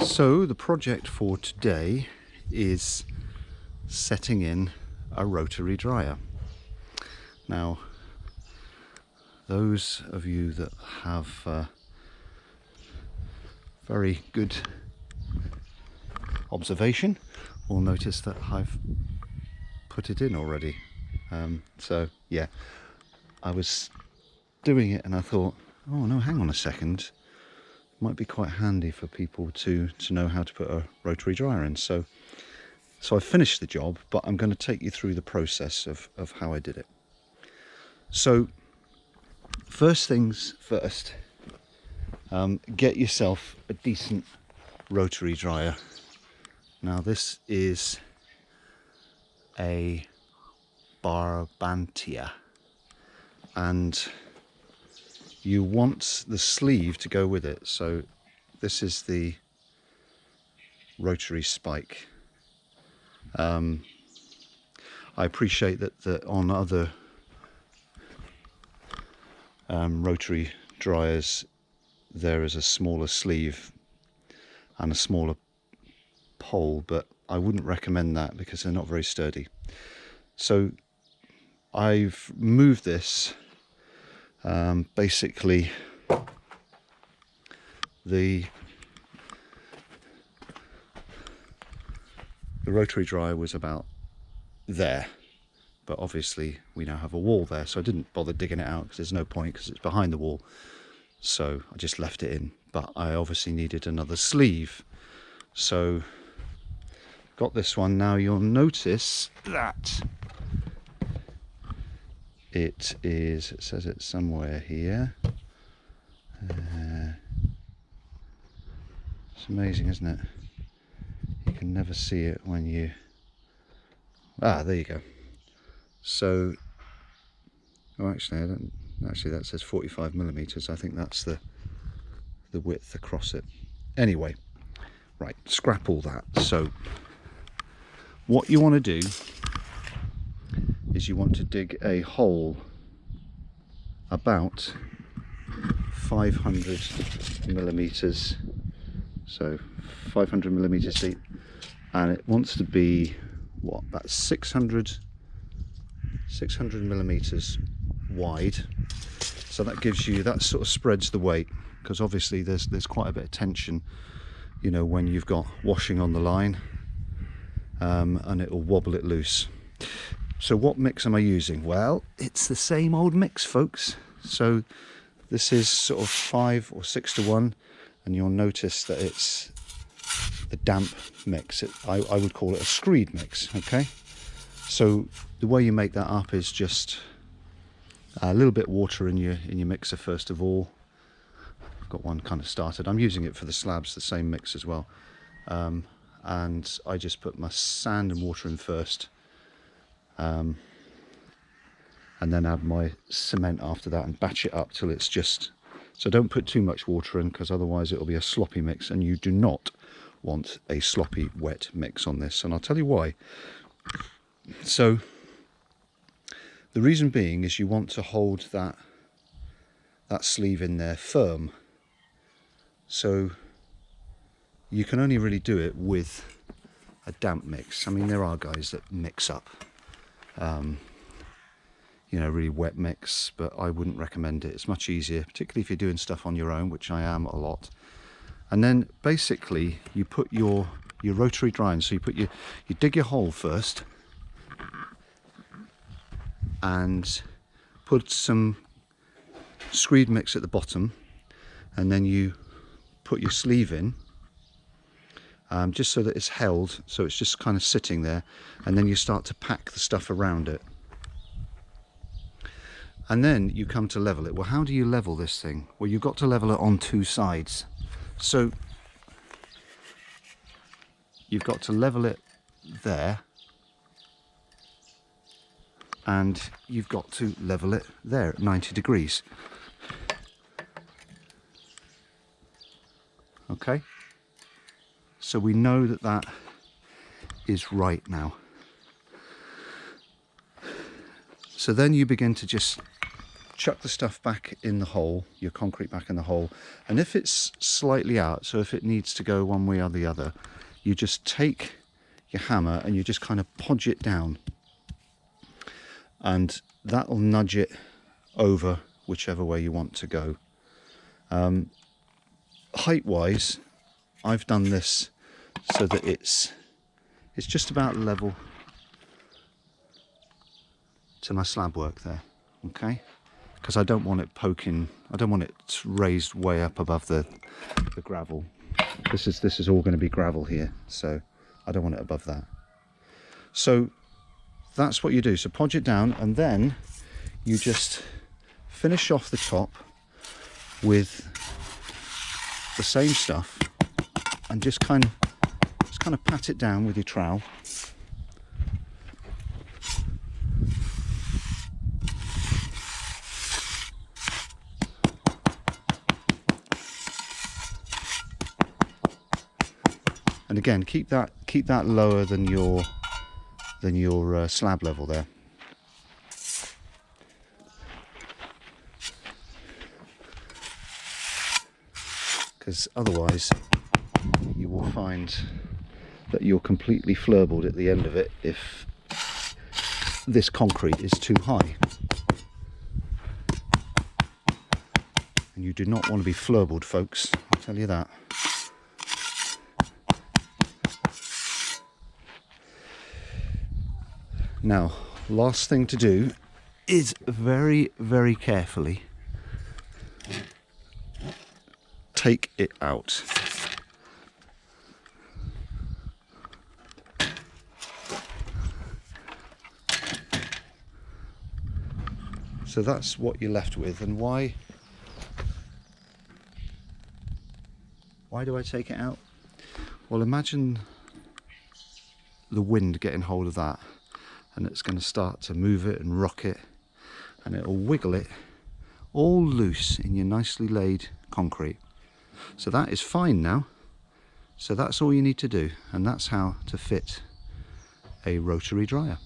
So the project for today is setting in a rotary dryer. Now, those of you that have very good observation will notice that I've put it in already. So yeah, I was doing it and I thought, oh no, hang on a second, might be quite handy for people to know how to put a rotary dryer in. So I finished the job, but I'm going to take you through the process of how I did it. So first things first, get yourself a decent rotary dryer. Now this is a Barbantia, and you want the sleeve to go with it. So this is the rotary spike. I appreciate that on other rotary dryers there is a smaller sleeve and a smaller pole, but I wouldn't recommend that because they're not very sturdy. So I've moved this, basically the rotary dryer was about there, but obviously we now have a wall there, so I didn't bother digging it out because there's no point because it's behind the wall, so I just left it in. But I obviously needed another sleeve, so got this one. Now you'll notice that it says it's somewhere here. It's amazing, isn't it? You can never see it when you... there you go. So, oh, actually, I don't. Actually, that says 45 millimeters. I think that's the width across it. Anyway, right, scrap all that. So, what you want to do is you want to dig a hole about 500 millimeters, so 500 millimeters deep, and it wants to be what, that's 600 millimeters wide. So that gives you, that sort of spreads the weight, because obviously there's quite a bit of tension, you know, when you've got washing on the line, and it will wobble it loose. So what mix am I using? Well, it's the same old mix, folks. So this is sort of 5 or 6 to 1, and you'll notice that it's the damp mix. I would call it a screed mix. Okay, so the way you make that up is just a little bit of water in your mixer first of all. I've got one kind of started. I'm using it for the slabs, the same mix as well, and I just put my sand and water in first, and then add my cement after that and batch it up till it's just... So don't put too much water in, because otherwise it'll be a sloppy mix, and you do not want a sloppy wet mix on this, and I'll tell you why. So the reason being is you want to hold that sleeve in there firm, so you can only really do it with a damp mix. I mean, there are guys that mix up you know, really wet mix, but I wouldn't recommend it. It's much easier, particularly if you're doing stuff on your own, which I am a lot. And then basically you put your rotary drying, so you dig your hole first and put some screed mix at the bottom, and then you put your sleeve in, just so that it's held, so it's just kind of sitting there, and then you start to pack the stuff around it. And then you come to level it. Well, how do you level this thing? Well, you've got to level it on 2 sides. So you've got to level it there, and you've got to level it there at 90 degrees. Okay? So we know that that is right now. So then you begin to just chuck the stuff back in the hole, your concrete back in the hole, and if it's slightly out, so if it needs to go one way or the other, you just take your hammer and you just kind of podge it down, and that'll nudge it over whichever way you want to go. Height wise, I've done this so that it's just about level to my slab work there, okay? Because I don't want it poking, I don't want it raised way up above the gravel. This is all going to be gravel here, so I don't want it above that. So that's what you do. So podge it down, and then you just finish off the top with the same stuff, and just kind of pat it down with your trowel. And again, keep that lower than your slab level there. Because otherwise you will find that you're completely flurbled at the end of it if this concrete is too high. And you do not want to be flurbled, folks, I'll tell you that. Now, last thing to do is very, very carefully take it out. So that's what you're left with. And why do I take it out? Well, imagine the wind getting hold of that, and it's going to start to move it and rock it, and it'll wiggle it all loose in your nicely laid concrete. So that is fine now. So that's all you need to do, and that's how to fit a rotary dryer.